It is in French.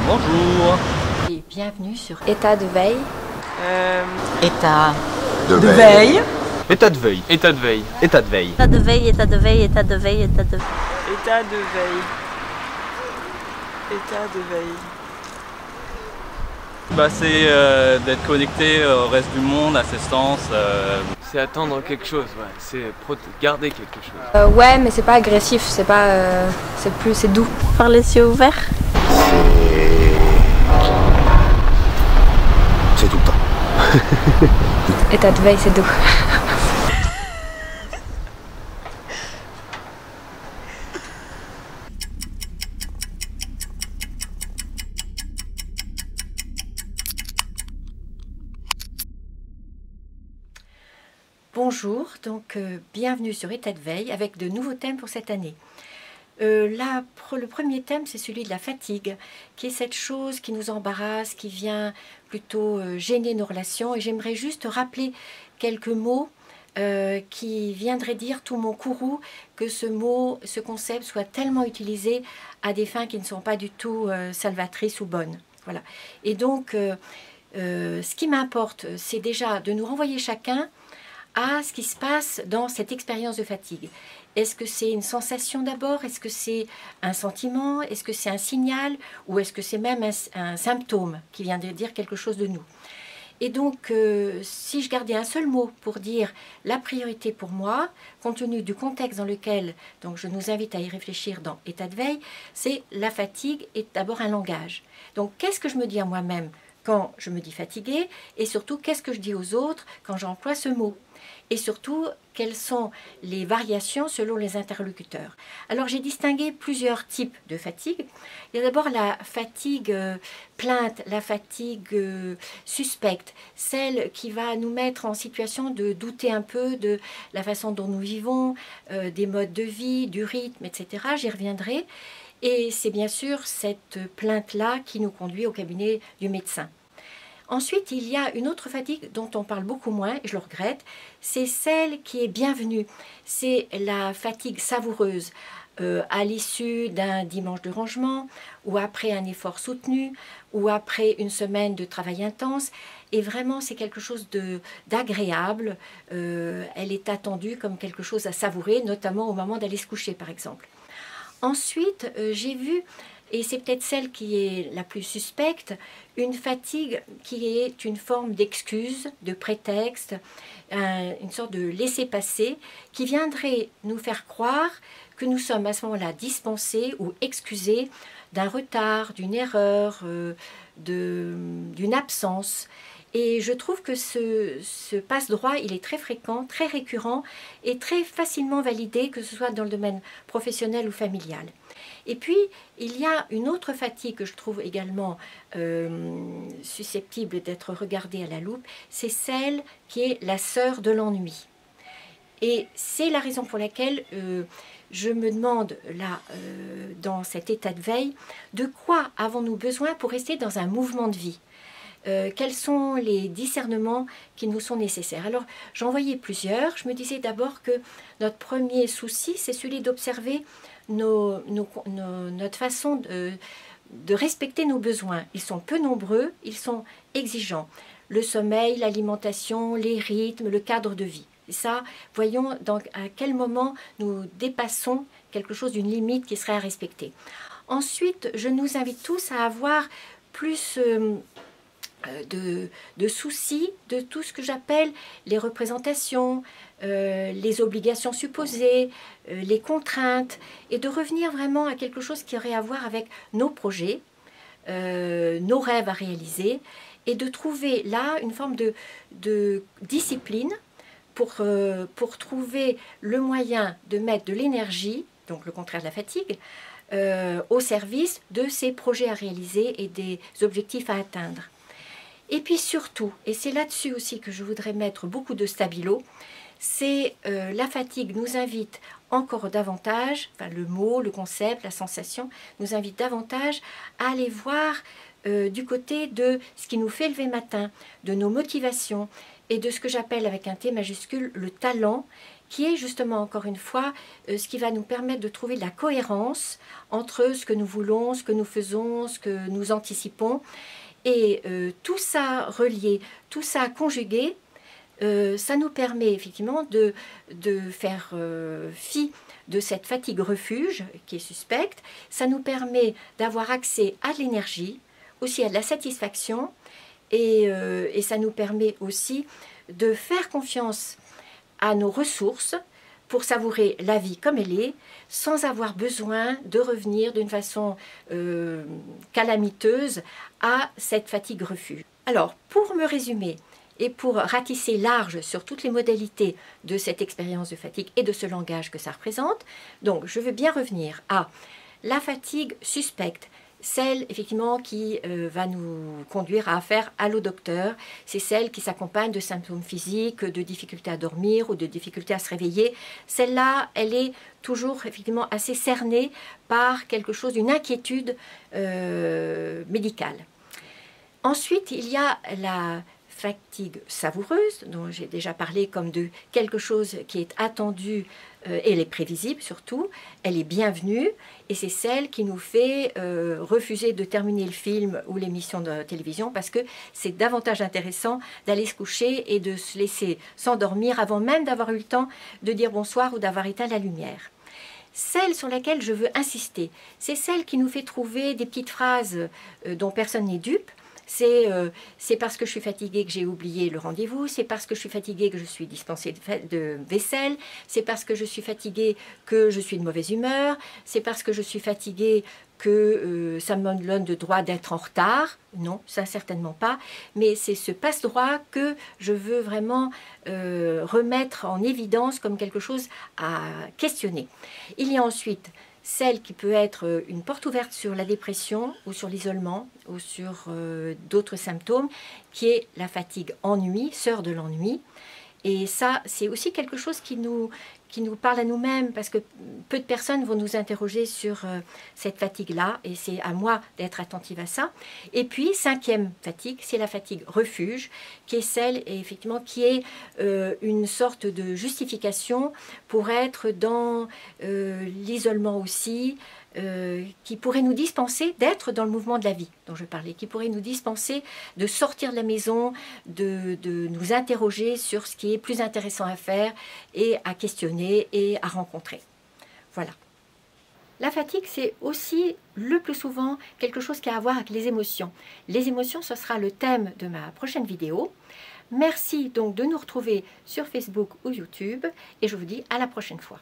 Bonjour. Et bienvenue sur État de veille. État de veille. État de veille. État de veille. État de veille. État de veille, état de veille, état de veille, état de veille. État de veille. État de veille. C'est d'être connecté au reste du monde, à ses sens. C'est attendre quelque chose, ouais. C'est garder quelque chose. Ouais, mais c'est pas agressif, c'est pas, c'est doux. Par les yeux ouverts. C'est tout le temps. État de veille, c'est doux. Bonjour, donc bienvenue sur État de veille avec de nouveaux thèmes pour cette année. Le premier thème, c'est celui de la fatigue, qui est cette chose qui nous embarrasse, qui vient plutôt gêner nos relations. Et j'aimerais juste rappeler quelques mots qui viendraient dire tout mon courroux, que ce mot, ce concept soit tellement utilisé à des fins qui ne sont pas du tout salvatrices ou bonnes. Voilà. Et donc, ce qui m'importe, c'est déjà de nous renvoyer chacun à ce qui se passe dans cette expérience de fatigue. Est-ce que c'est une sensation d'abord? Est-ce que c'est un sentiment? Est-ce que c'est un signal? Ou est-ce que c'est même un symptôme qui vient de dire quelque chose de nous? Et donc, si je gardais un seul mot pour dire la priorité pour moi, compte tenu du contexte dans lequel donc je nous invite à y réfléchir dans État de veille, c'est la fatigue est d'abord un langage. Donc, qu'est-ce que je me dis à moi-même quand je me dis fatiguée? Et surtout, qu'est-ce que je dis aux autres quand j'emploie ce mot? Et surtout, quelles sont les variations selon les interlocuteurs. Alors, j'ai distingué plusieurs types de fatigue. Il y a d'abord la fatigue plainte, la fatigue suspecte, celle qui va nous mettre en situation de douter un peu de la façon dont nous vivons, des modes de vie, du rythme, etc. J'y reviendrai. Et c'est bien sûr cette plainte-là qui nous conduit au cabinet du médecin. Ensuite, il y a une autre fatigue dont on parle beaucoup moins, et je le regrette, c'est celle qui est bienvenue. C'est la fatigue savoureuse à l'issue d'un dimanche de rangement, ou après un effort soutenu, ou après une semaine de travail intense. Et vraiment, c'est quelque chose d'agréable. Elle est attendue comme quelque chose à savourer, notamment au moment d'aller se coucher, par exemple. Ensuite, j'ai vu, et c'est peut-être celle qui est la plus suspecte, une fatigue qui est une forme d'excuse, de prétexte, une sorte de laisser-passer qui viendrait nous faire croire que nous sommes à ce moment-là dispensés ou excusés d'un retard, d'une erreur, d'une absence. Et je trouve que ce passe-droit, il est très fréquent, très récurrent et très facilement validé, que ce soit dans le domaine professionnel ou familial. Et puis, il y a une autre fatigue que je trouve également susceptible d'être regardée à la loupe, c'est celle qui est la sœur de l'ennui. Et c'est la raison pour laquelle je me demande, là, dans cet état de veille, de quoi avons-nous besoin pour rester dans un mouvement de vie ? Quels sont les discernements qui nous sont nécessaires? Alors, j'en voyais plusieurs. Je me disais d'abord que notre premier souci, c'est celui d'observer notre façon de respecter nos besoins. Ils sont peu nombreux, ils sont exigeants. Le sommeil, l'alimentation, les rythmes, le cadre de vie. Et ça, voyons à quel moment nous dépassons quelque chose d'une limite qui serait à respecter. Ensuite, je nous invite tous à avoir plus de soucis de tout ce que j'appelle les représentations, les obligations supposées, les contraintes, et de revenir vraiment à quelque chose qui aurait à voir avec nos projets, nos rêves à réaliser, et de trouver là une forme de discipline pour trouver le moyen de mettre de l'énergie, donc le contraire de la fatigue, au service de ces projets à réaliser et des objectifs à atteindre. Et puis surtout, et c'est là-dessus aussi que je voudrais mettre beaucoup de stabilo, c'est la fatigue nous invite encore davantage, enfin le mot, le concept, la sensation, nous invite davantage à aller voir du côté de ce qui nous fait lever le matin, de nos motivations et de ce que j'appelle avec un T majuscule le talent qui est justement, encore une fois, ce qui va nous permettre de trouver de la cohérence entre ce que nous voulons, ce que nous faisons, ce que nous anticipons. Et tout ça relié, tout ça conjugué, ça nous permet effectivement de faire fi de cette fatigue refuge qui est suspecte. Ça nous permet d'avoir accès à de l'énergie, aussi à de la satisfaction, et ça nous permet aussi de faire confiance à nos ressources pour savourer la vie comme elle est, sans avoir besoin de revenir d'une façon calamiteuse à cette fatigue refuge. Alors, pour me résumer et pour ratisser large sur toutes les modalités de cette expérience de fatigue et de ce langage que ça représente, donc je veux bien revenir à la fatigue suspecte, celle effectivement qui va nous conduire à faire « Allô docteur », c'est celle qui s'accompagne de symptômes physiques, de difficultés à dormir ou de difficultés à se réveiller. Celle-là, elle est toujours effectivement assez cernée par quelque chose, une inquiétude médicale. Ensuite, il y a la fatigue savoureuse, dont j'ai déjà parlé comme de quelque chose qui est attendu, elle est prévisible surtout, elle est bienvenue, et c'est celle qui nous fait refuser de terminer le film ou l'émission de télévision parce que c'est davantage intéressant d'aller se coucher et de se laisser s'endormir avant même d'avoir eu le temps de dire bonsoir ou d'avoir éteint la lumière. Celle sur laquelle je veux insister, c'est celle qui nous fait trouver des petites phrases dont personne n'est dupe. C'est parce que je suis fatiguée que j'ai oublié le rendez-vous, c'est parce que je suis fatiguée que je suis dispensée de vaisselle, c'est parce que je suis fatiguée que je suis de mauvaise humeur, c'est parce que je suis fatiguée que ça me donne le droit d'être en retard. Non, ça certainement pas, mais c'est ce passe-droit que je veux vraiment remettre en évidence comme quelque chose à questionner. Il y a ensuite celle qui peut être une porte ouverte sur la dépression ou sur l'isolement ou sur d'autres symptômes, qui est la fatigue ennui, sœur de l'ennui. Et ça, c'est aussi quelque chose qui nous parle à nous-mêmes, parce que peu de personnes vont nous interroger sur cette fatigue-là, et c'est à moi d'être attentive à ça. Et puis, cinquième fatigue, c'est la fatigue refuge, qui est celle, effectivement, qui est une sorte de justification pour être dans l'isolement aussi, qui pourrait nous dispenser d'être dans le mouvement de la vie dont je parlais, qui pourrait nous dispenser de sortir de la maison, de nous interroger sur ce qui est plus intéressant à faire et à questionner et à rencontrer. Voilà. La fatigue, c'est aussi le plus souvent quelque chose qui a à voir avec les émotions. Les émotions, ce sera le thème de ma prochaine vidéo. Merci donc de nous retrouver sur Facebook ou YouTube et je vous dis à la prochaine fois.